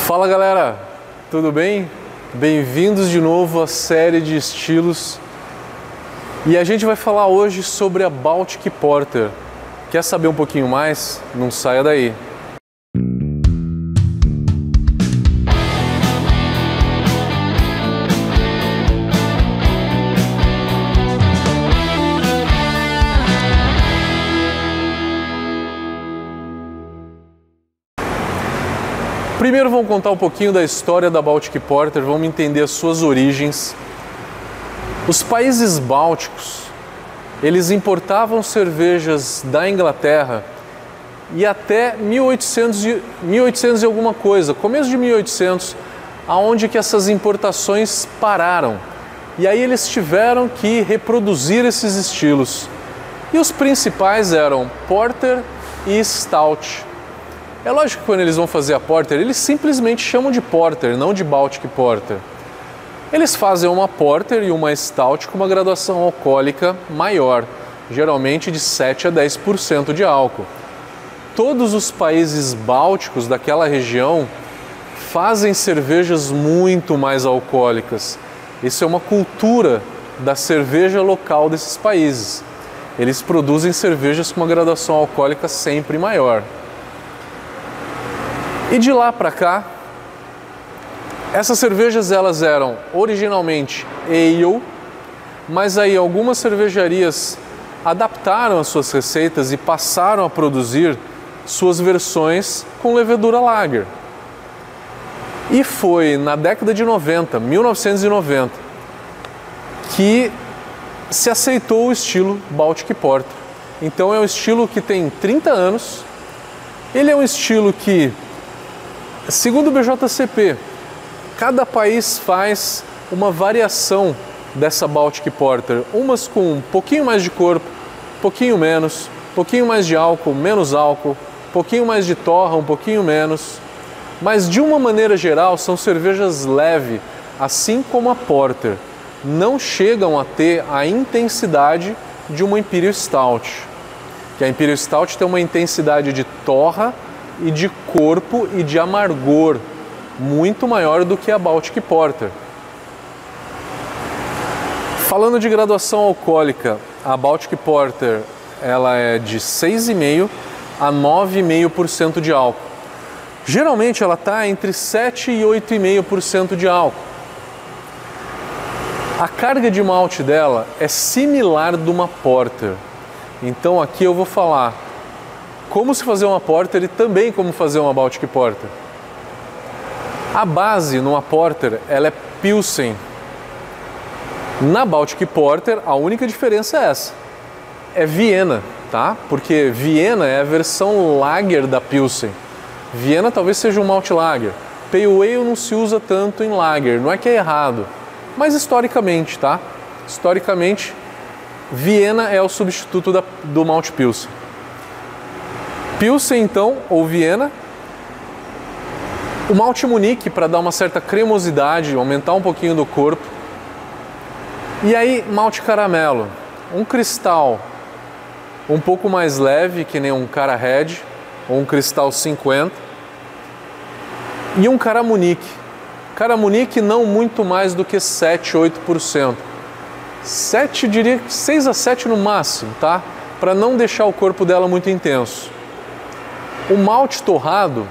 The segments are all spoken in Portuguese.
Fala galera, tudo bem? Bem-vindos de novo à série de estilos e a gente vai falar hoje sobre a Baltic Porter. Quer saber um pouquinho mais? Não saia daí! Primeiro vamos contar um pouquinho da história da Baltic Porter, vamos entender as suas origens. Os países bálticos, eles importavam cervejas da Inglaterra e até 1800 e alguma coisa, começo de 1800, aonde que essas importações pararam. E aí eles tiveram que reproduzir esses estilos. E os principais eram Porter e Stout. É lógico que quando eles vão fazer a Porter, eles simplesmente chamam de Porter, não de Baltic Porter. Eles fazem uma Porter e uma Stout com uma graduação alcoólica maior, geralmente de 7 a 10% de álcool. Todos os países bálticos daquela região fazem cervejas muito mais alcoólicas. Isso é uma cultura da cerveja local desses países. Eles produzem cervejas com uma graduação alcoólica sempre maior. E de lá para cá, essas cervejas elas eram originalmente ale, mas aí algumas cervejarias adaptaram as suas receitas e passaram a produzir suas versões com levedura lager. E foi na década de 90, 1990, que se aceitou o estilo Baltic Porter. Então é um estilo que tem 30 anos, ele é um estilo que, segundo o BJCP, cada país faz uma variação dessa Baltic Porter, umas com um pouquinho mais de corpo, pouquinho menos, pouquinho mais de álcool, menos álcool, pouquinho mais de torra, um pouquinho menos, mas de uma maneira geral são cervejas leves, assim como a Porter, não chegam a ter a intensidade de uma Imperial Stout, que a Imperial Stout tem uma intensidade de torra e de corpo e de amargor muito maior do que a Baltic Porter. Falando de graduação alcoólica, a Baltic Porter ela é de 6,5% a 9,5% de álcool. Geralmente ela está entre 7% e 8,5% de álcool. A carga de malte dela é similar de uma Porter. Então aqui eu vou falar como se fazer uma Porter e também como fazer uma Baltic Porter. A base numa Porter ela é Pilsen. Na Baltic Porter a única diferença é essa, é Viena, tá? Porque Viena é a versão lager da Pilsen. Viena talvez seja um malte lager. Pale Ale não se usa tanto em lager, não é que é errado, mas historicamente, tá? Historicamente, Viena é o substituto do malte Pilsen. Pilsen, então, ou Viena, o malte Munique para dar uma certa cremosidade, aumentar um pouquinho do corpo. E aí, malte caramelo, um cristal um pouco mais leve, que nem um Cara Red, ou um cristal 50, e um Cara Munique. Cara Munique não muito mais do que 7, 8%. 7, diria 6 a 7 no máximo, tá? Para não deixar o corpo dela muito intenso. O malte torrado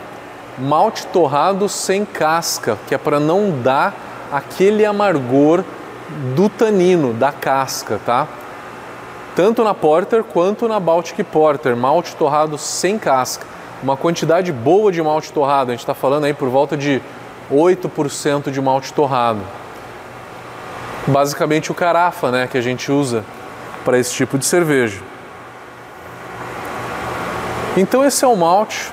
sem casca, que é para não dar aquele amargor do tanino, da casca, tá? Tanto na Porter quanto na Baltic Porter, malte torrado sem casca. Uma quantidade boa de malte torrado, a gente está falando aí por volta de 8% de malte torrado. Basicamente o carafa, né, que a gente usa para esse tipo de cerveja. Então esse é o malte.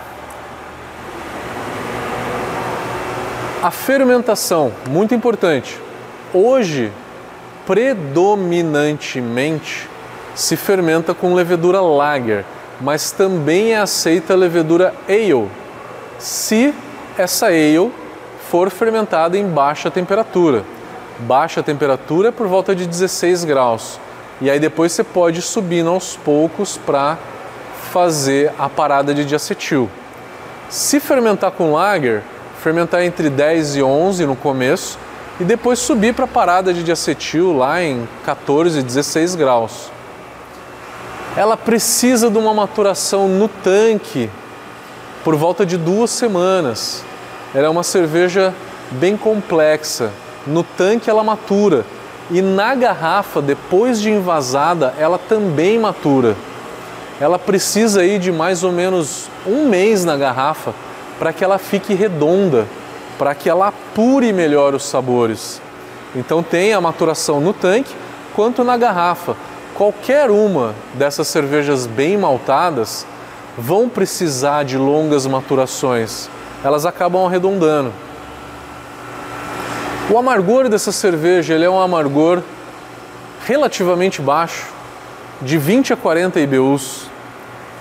A fermentação, muito importante. Hoje, predominantemente, se fermenta com levedura lager, mas também é aceita a levedura ale, se essa ale for fermentada em baixa temperatura. Baixa temperatura é por volta de 16 graus. E aí depois você pode subir aos poucos para fazer a parada de diacetil. Se fermentar com lager, fermentar entre 10 e 11 no começo e depois subir para a parada de diacetil lá em 14, 16 graus. Ela precisa de uma maturação no tanque por volta de 2 semanas. Ela é uma cerveja bem complexa. No tanque ela matura e na garrafa, depois de envasada, ela também matura. Ela precisa aí de mais ou menos 1 mês na garrafa para que ela fique redonda, para que ela apure melhor os sabores. Então tem a maturação no tanque quanto na garrafa. Qualquer uma dessas cervejas bem maltadas vão precisar de longas maturações. Elas acabam arredondando. O amargor dessa cerveja ele é um amargor relativamente baixo, de 20 a 40 IBUs.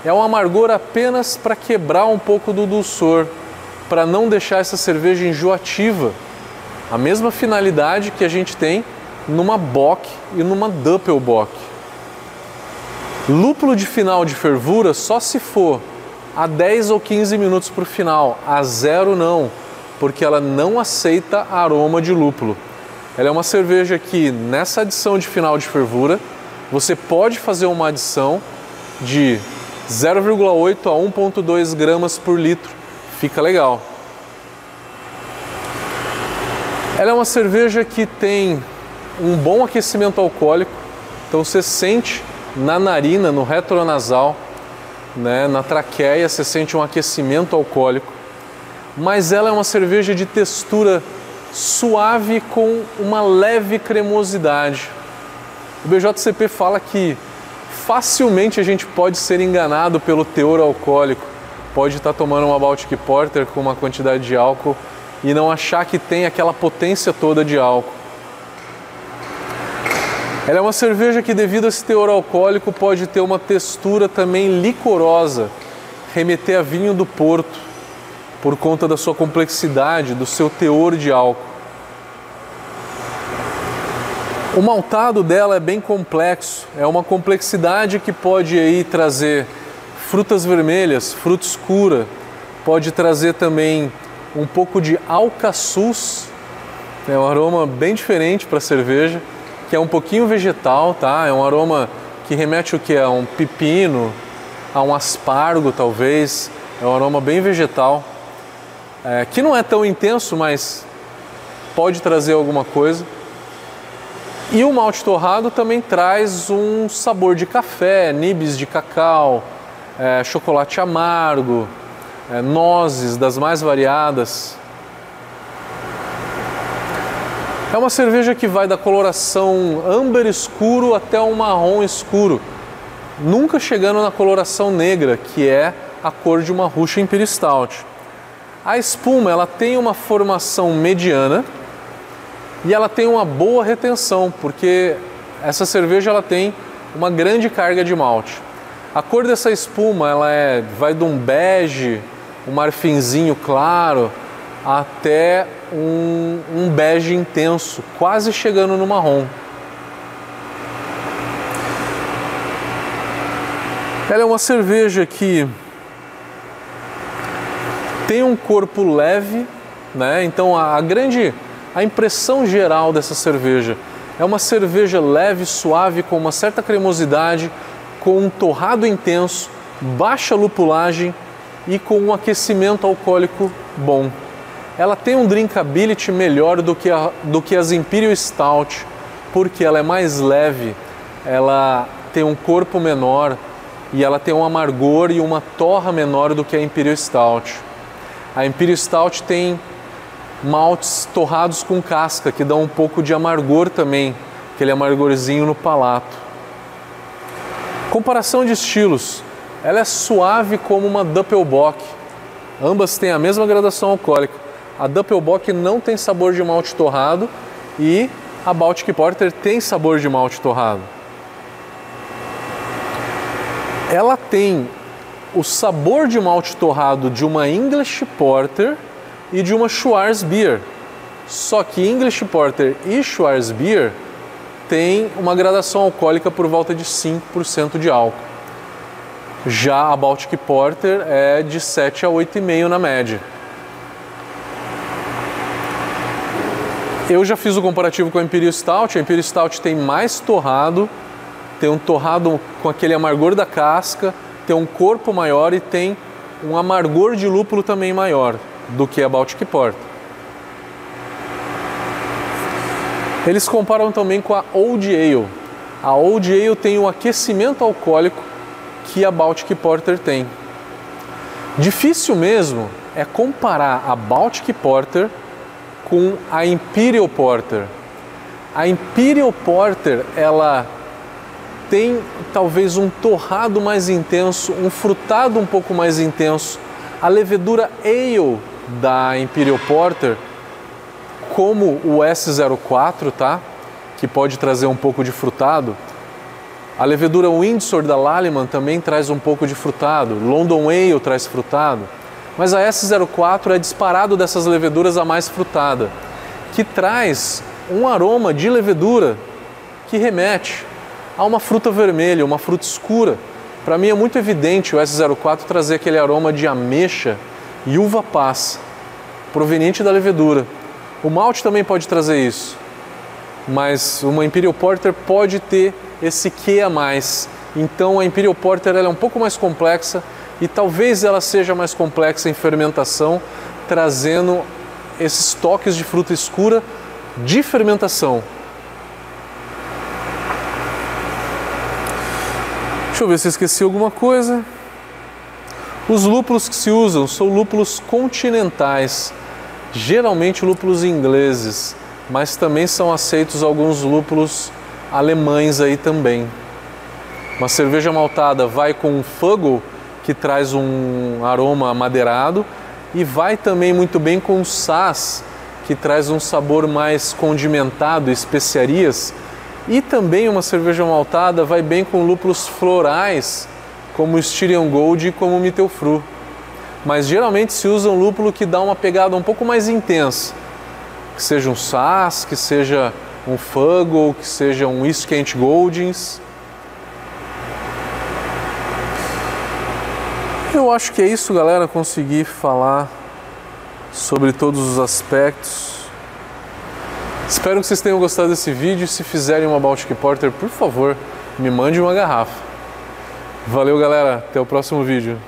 É um amargor apenas para quebrar um pouco do dulçor, para não deixar essa cerveja enjoativa. A mesma finalidade que a gente tem numa Bock e numa Doppelbock. Lúpulo de final de fervura só se for a 10 ou 15 minutos para o final, a 0 não, porque ela não aceita aroma de lúpulo. Ela é uma cerveja que nessa adição de final de fervura, você pode fazer uma adição de 0,8 a 1,2 gramas por litro. Fica legal. Ela é uma cerveja que tem um bom aquecimento alcoólico, então você sente na narina, no retronasal, né, na traqueia, você sente um aquecimento alcoólico, mas ela é uma cerveja de textura suave com uma leve cremosidade. O BJCP fala que facilmente a gente pode ser enganado pelo teor alcoólico, pode estar tomando uma Baltic Porter com uma quantidade de álcool e não achar que tem aquela potência toda de álcool. Ela é uma cerveja que, devido a esse teor alcoólico, pode ter uma textura também licorosa, remeter a vinho do Porto, por conta da sua complexidade, do seu teor de álcool. O maltado dela é bem complexo, é uma complexidade que pode aí trazer frutas vermelhas, fruta escura, pode trazer também um pouco de alcaçuz, é um aroma bem diferente para a cerveja, que é um pouquinho vegetal, tá? É um aroma que remete o que? A um pepino, a um aspargo talvez, é um aroma bem vegetal, que não é tão intenso, mas pode trazer alguma coisa. E o malte torrado também traz um sabor de café, nibs de cacau, chocolate amargo, nozes das mais variadas. É uma cerveja que vai da coloração âmbar escuro até um marrom escuro, nunca chegando na coloração negra, que é a cor de uma Russian Imperial Stout. A espuma ela tem uma formação mediana e ela tem uma boa retenção, porque essa cerveja ela tem uma grande carga de malte. A cor dessa espuma ela vai de um bege, um marfinzinho claro, até um bege intenso, quase chegando no marrom. Ela é uma cerveja que tem um corpo leve, né? Então a impressão geral dessa cerveja é uma cerveja leve, suave, com uma certa cremosidade, com um torrado intenso, baixa lupulagem e com um aquecimento alcoólico bom. Ela tem um drinkability melhor do que as Imperial Stout, porque ela é mais leve, ela tem um corpo menor e ela tem um amargor e uma torra menor do que a Imperial Stout. A Imperial Stout tem maltes torrados com casca, que dão um pouco de amargor também, aquele amargorzinho no palato. Comparação de estilos, ela é suave como uma Doppelbock, ambas têm a mesma gradação alcoólica. A Doppelbock não tem sabor de malte torrado e a Baltic Porter tem sabor de malte torrado. Ela tem o sabor de malte torrado de uma English Porter e de uma Schwarzbier. Só que English Porter e Schwarzbier têm uma gradação alcoólica por volta de 5% de álcool. Já a Baltic Porter é de 7 a 8,5 na média. Eu já fiz o comparativo com a Imperial Stout. A Imperial Stout tem mais torrado, tem um torrado com aquele amargor da casca, tem um corpo maior e tem um amargor de lúpulo também maior do que a Baltic Porter. Eles comparam também com a Old Ale. A Old Ale tem um aquecimento alcoólico que a Baltic Porter tem. Difícil mesmo é comparar a Baltic Porter com a Imperial Porter. A Imperial Porter, ela tem talvez um torrado mais intenso, um frutado um pouco mais intenso. A levedura Ale da Imperial Porter, como o S04, tá? Que pode trazer um pouco de frutado. A levedura Windsor da Lallemand também traz um pouco de frutado. London Ale traz frutado. Mas a S04 é disparado dessas leveduras a mais frutada, que traz um aroma de levedura que remete a uma fruta vermelha, uma fruta escura. Para mim é muito evidente o S04 trazer aquele aroma de ameixa e uva passa, proveniente da levedura. O malte também pode trazer isso, mas uma Imperial Porter pode ter esse quê a mais. Então a Imperial Porter ela é um pouco mais complexa e talvez ela seja mais complexa em fermentação, trazendo esses toques de fruta escura de fermentação. Deixa eu ver se eu esqueci alguma coisa. Os lúpulos que se usam são lúpulos continentais, geralmente lúpulos ingleses, mas também são aceitos alguns lúpulos alemães aí também. Uma cerveja maltada vai com um Fuggle, que traz um aroma amadeirado, e vai também muito bem com o Saaz, que traz um sabor mais condimentado, especiarias. E também uma cerveja maltada vai bem com lúpulos florais, como o Styrian Gold e como o Mittelfrüh. Mas geralmente se usa um lúpulo que dá uma pegada um pouco mais intensa, que seja um Saaz, que seja um Fuggle, que seja um East Kent Goldings. Eu acho que é isso, galera. Consegui falar sobre todos os aspectos. Espero que vocês tenham gostado desse vídeo. Se fizerem uma Baltic Porter, por favor, me mande uma garrafa. Valeu, galera. Até o próximo vídeo.